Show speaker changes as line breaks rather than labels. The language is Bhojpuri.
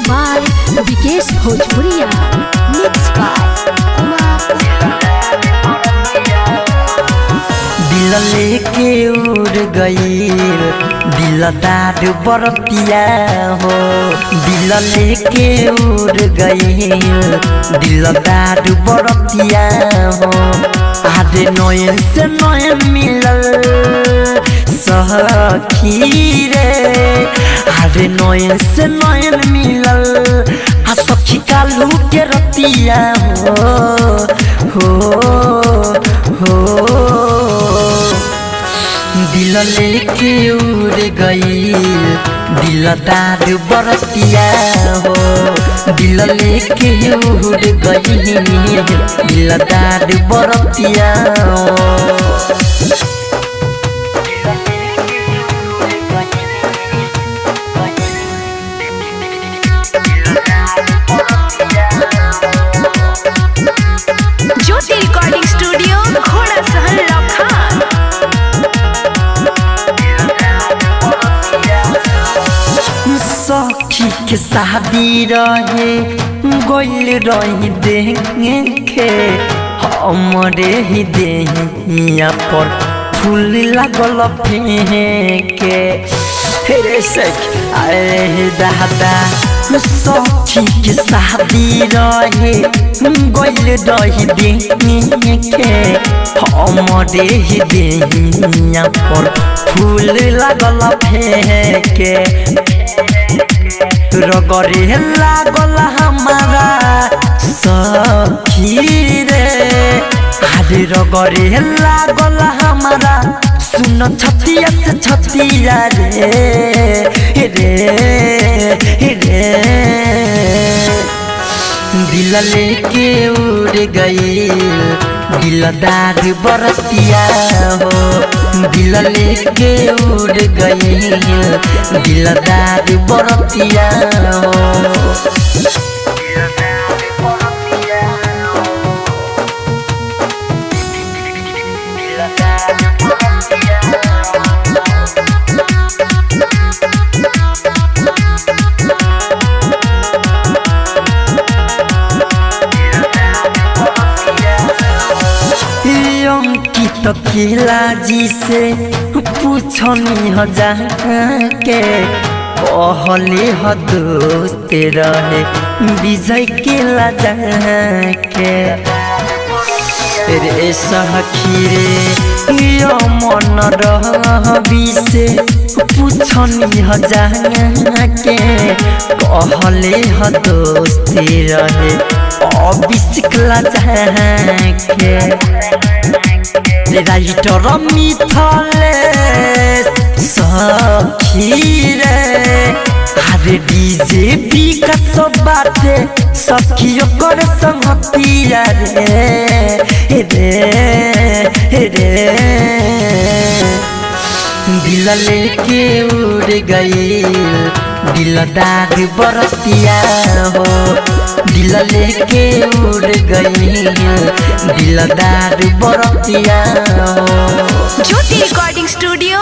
by Vikesh Bhojpuria. Mixed by
दिल लेके उड़ गई दिलदार बरतिया हो। दिल लेके उड़ गई दिलदार बरतिया हो। आधे नयन से नयन मिलल सखी रे। आधे नयन से नयन मिलल आ सखी कालू के रतिया हो। दिल लेके उड़ गई दिलदार बरतिया हो। दिल लेके उड़ गई दिलदार बरतिया हो।
ज्योति रिकॉर्डिंग स्टूडियो घोड़ा सहन लखान।
सखी के शादी रहे गोइल रही देखे हमरे ही देहिया पर फूल लागल फेंके। रे सखी अरे दादा सखी के शादी रहे गोइल रही देखे हमरे ही देहिया पर फूल लागल फेंके। रगरे लागल हमारा सखी रे। अरे रगरे लागल हमारा सुन छतिया से छतिया रे रे। दिल लेके उड़ गई दिलदार बरतिया हो। दिल लेके उड़ गई दिलदार बरतिया हो। अंकित केला जी से पूछनी ह जाके कहले ह दोस्त रहे विजय केला जाके। रे सखी रे मन रही से पूछनी ह जाके कहले ह दोस्त रहे अभिषेकला जाके। राइटर मिथले सखी रे। अरे डीजे का सब बाते सखी ओकर संगतिया रे रे। दिल लेके उड़ गई दिलदार बरतिया हो। दिल लेके उड़ गई दिलदार बरतिया हो।
ज्योति रिकॉर्डिंग स्टूडियो